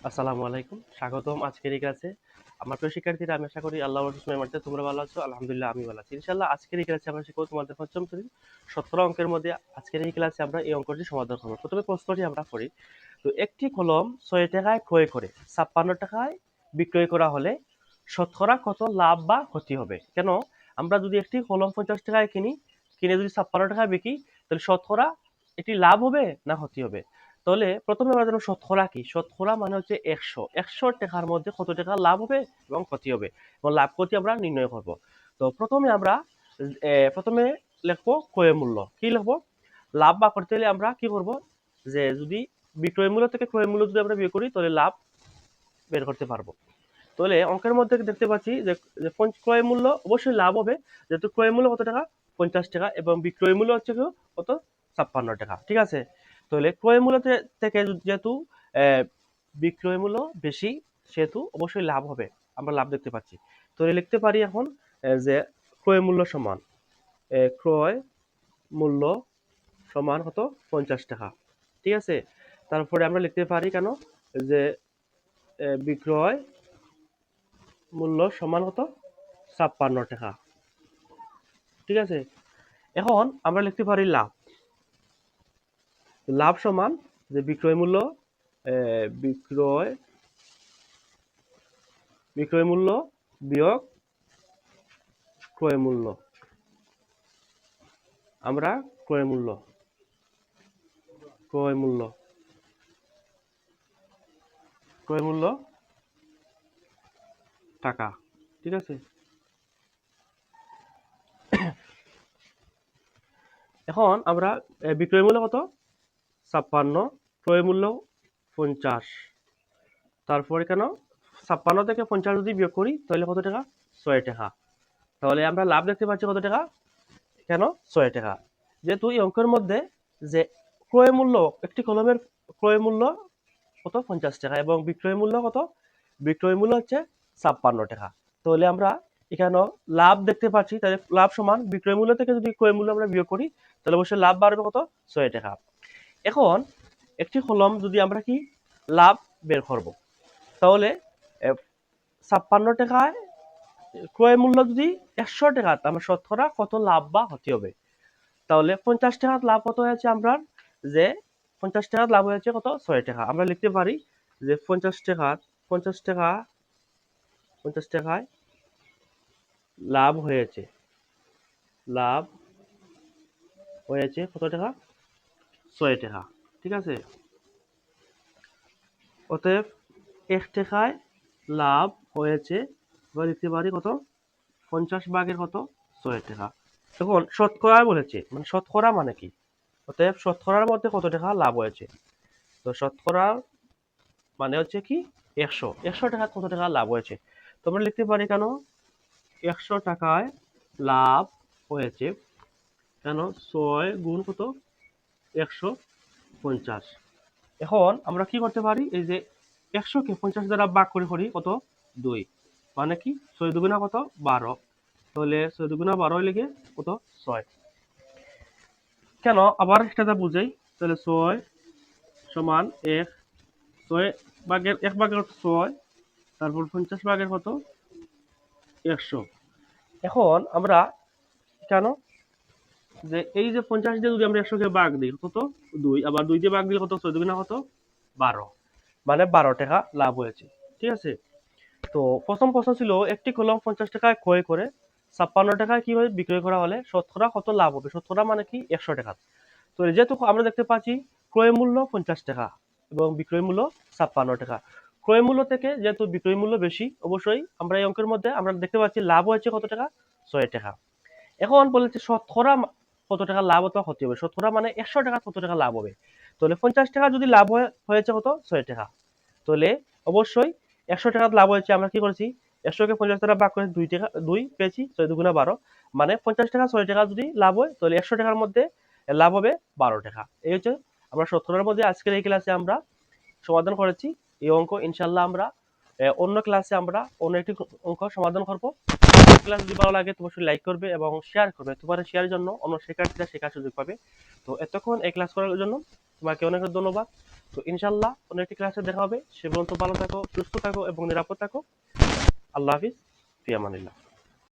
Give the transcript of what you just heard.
আসসালামু আলাইকুম, স্বাগতম আজকের এই ক্লাসে। আমার প্রিয় শিক্ষার্থীরা, আমি আশা করি আল্লাহর রহমতে মারতে তোমরা ভালো আছো। আলহামদুলিল্লাহ, আমি ভালো আছি। ইনশাআল্লাহ আজকের এই ক্লাসে আমরা শিখব তোমাদের পঞ্চম শ্রেণীর 17 অঙ্কের মধ্যে আজকের এই ক্লাসে আমরা এই অঙ্কটি সমাধান করব। প্রথমে প্রশ্নটি আমরা করি। তো একটি কলম 6 টাকায় ক্রয় করে 56 টাকায় বিক্রয় করা হলে শতকরা কত লাভ বা ক্ষতি হবে? কেন আমরা যদি একটি কলম 50 টাকায় কিনে যদি 56 টাকায় বিকি, তাহলে শতকরা এটি লাভ হবে না ক্ষতি হবে? তাহলে প্রথমে আমরা জানবো শতকরা কি। শতকরা মানে হচ্ছে 100 টাকার মধ্যে কত টাকা লাভ হবে এবং ক্ষতি হবে, এবং লাভ ক্ষতি আমরা নির্ণয় করব। তো প্রথমে লিখবো ক্রয় মূল্য। কি লিখবো? লাভ বা করতে হলে আমরা কি করব, যে যদি বিক্রয় মূল্য থেকে ক্রয় মূল্য যদি আমরা বিয়োগ করি, তাহলে লাভ বের করতে পারবো। তাহলে অঙ্কের মধ্যে দেখতে পাচ্ছি যে ক্রয় মূল্য অবশ্যই লাভ হবে, যেহেতু ক্রয় মূল্য কত টাকা, 50 টাকা, এবং বিক্রয় মূল্য হচ্ছে কত, 56 টাকা। ঠিক আছে। তাহলে ক্রয় মূল্য থেকে যেহেতু বিক্রয় মূল্য বেশি, সেহেতু অবশ্যই লাভ হবে, আমরা লাভ দেখতে পাচ্ছি। তাহলে লিখতে পারি এখন যে ক্রয় মূল্য সমান ক্রয় মূল্য সমান কত, 50 টাকা। ঠিক আছে। তারপরে আমরা লিখতে পারি কেন যে বিক্রয় মূল্য সমান কত, 56 টাকা। ঠিক আছে। এখন আমরা লিখতে পারি লাভ। লাভ সমান যে বিক্রয় মূল্য বিক্রয় বিক্রয় মূল্য বিয়োগ ক্রয় মূল্য। আমরা ক্রয় মূল্য ক্রয় মূল্য ক্রয় মূল্য টাকা। ঠিক আছে। এখন আমরা বিক্রয় মূল্য কত, 56, ক্রয় মূল্য 50। তারপরে কেন 56 থেকে 50 যদি বিয়োগ করি, তাহলে কত টাকা, 6 টাকা। তাহলে আমরা লাভ দেখতে পাচ্ছি কত টাকা, কেন 6 টাকা। যেহেতু এই অঙ্কের মধ্যে যে ক্রয় মূল্য, একটি কলমের ক্রয় মূল্য কত, 50 টাকা, এবং বিক্রয় মূল্য কত, বিক্রয় মূল্য হচ্ছে 56 টাকা। তাহলে আমরা এখানে লাভ দেখতে পাচ্ছি, তাহলে লাভ সমান বিক্রয় মূল্য থেকে যদি ক্রয় মূল্য আমরা বিয়োগ করি, তাহলে অবশ্যই লাভ বাড়বে কত, 6 টাকা। এখন একটি কলম যদি আমরা কি লাভ বের করব, তাহলে 56 টাকায় ক্রয় মূল্য যদি 100 টাকা, আমরা শতকরা কত লাভ বা ক্ষতি হবে? তাহলে 50 টাকার লাভ কত হয়েছে, আমরা যে 50 টাকার লাভ হয়েছে কত, 6 টাকা। আমরা লিখতে পারি যে 50 টাকা 50 টাকায় লাভ হয়েছে লাভ হয়েছে কত টাকা, 6 টাকা। ঠিক আছে। অতএব 1 টাকায় লাভ হয়েছে, এবার লিখতে পারি কত, 50 ভাগের কত, 6 টাকা। এখন শতকরা বলেছে, মানে শতকরা মানে কি, অতএব শতকরার মধ্যে কত টাকা লাভ হয়েছে। তো শতকরা মানে হচ্ছে কি 100 টাকা কত টাকা লাভ হয়েছে। তো আমরা লিখতে পারি কেন 100 টাকায় লাভ হয়েছে, কেন 6 গুণ কত, 150। এখন আমরা কি করতে পারি, এই যে 100 কে 50 দ্বারা ভাগ করি কত, 2, মানে কি 6 দুগুণা কত, 12। তাহলে 6 দুগুণা 12 লিখে কত, 6। কেন আবার এটা বুঝাই, তাহলে 6 সমান 1, 6 ভাগের 1 ভাগের 6, তারপর 50 ভাগের কত, 100। এখন আমরা কেন যে এই যে 50 দিয়ে যদি আমরা 100 কে ভাগ দিই কত, 2, আবার 2 দিয়ে ভাগ দিলে কত, 14 গুণা কত, 12, মানে 12 টাকা লাভ হয়েছে। ঠিক আছে। তো প্রথম প্রশ্ন ছিল একটি কলম 50 টাকায় ক্রয় করে 56 টাকায় কিভাবে বিক্রয় করা হলে শতকরা কত লাভ হবে। শতকরা মানে কি 100 টাকা। তো যেহেতু আমরা দেখতে পাচ্ছি ক্রয় মূল্য 50 টাকা এবং বিক্রয় মূল্য 56 টাকা। ক্রয় মূল্য থেকে যেহেতু বিক্রয় মূল্য বেশি, অবশ্যই আমরা এই অঙ্কের মধ্যে আমরা দেখতে পাচ্ছি লাভ হয়েছে কত টাকা, 6 টাকা। এখন বলেছে শতকরা কত টাকা লাভ অথবা ক্ষতি হবে। শতকরা মানে 100 টাকা কত টাকা লাভ হবে। তাহলে 50 টাকা যদি লাভ হয়েছে কত, 6 টাকা। তাহলে অবশ্যই 100 টাকা লাভ হয়েছে, আমরা কি করেছি, 100 কে 50 দ্বারা ভাগ করে 2 টাকা 2 পেয়েছি, 6 দুগুণা 12, মানে 50 টাকা 6 টাকা যদি লাভ হয়, তাহলে 100 টাকার মধ্যে লাভ হবে 12 টাকা। এই হচ্ছে আমরা শতকরার মধ্যে আজকের এই ক্লাসে আমরা সমাধান করেছি এই অঙ্ক। ইনশাল্লাহ আমরা অন্য ক্লাসে আমরা অন্য একটি অঙ্ক সমাধান করব। ক্লাস যদি ভালো লাগে অবশ্যই লাইক করবে এবং শেয়ার করবে। তোমার শেয়ারের জন্য অন্য শিক্ষার্থীরা শেখার সুযোগ পাবে। তো এতক্ষণ এই ক্লাস করার জন্য তোমাকে অনেক ধন্যবাদ। তো ইনশাল্লাহ অন্য একটি ক্লাসে দেখা হবে। সে পর্যন্ত ভালো থাকো, সুস্থ থাকো এবং নিরাপদ থাকো। আল্লাহ হাফিজ, ফি আমানিল্লাহ।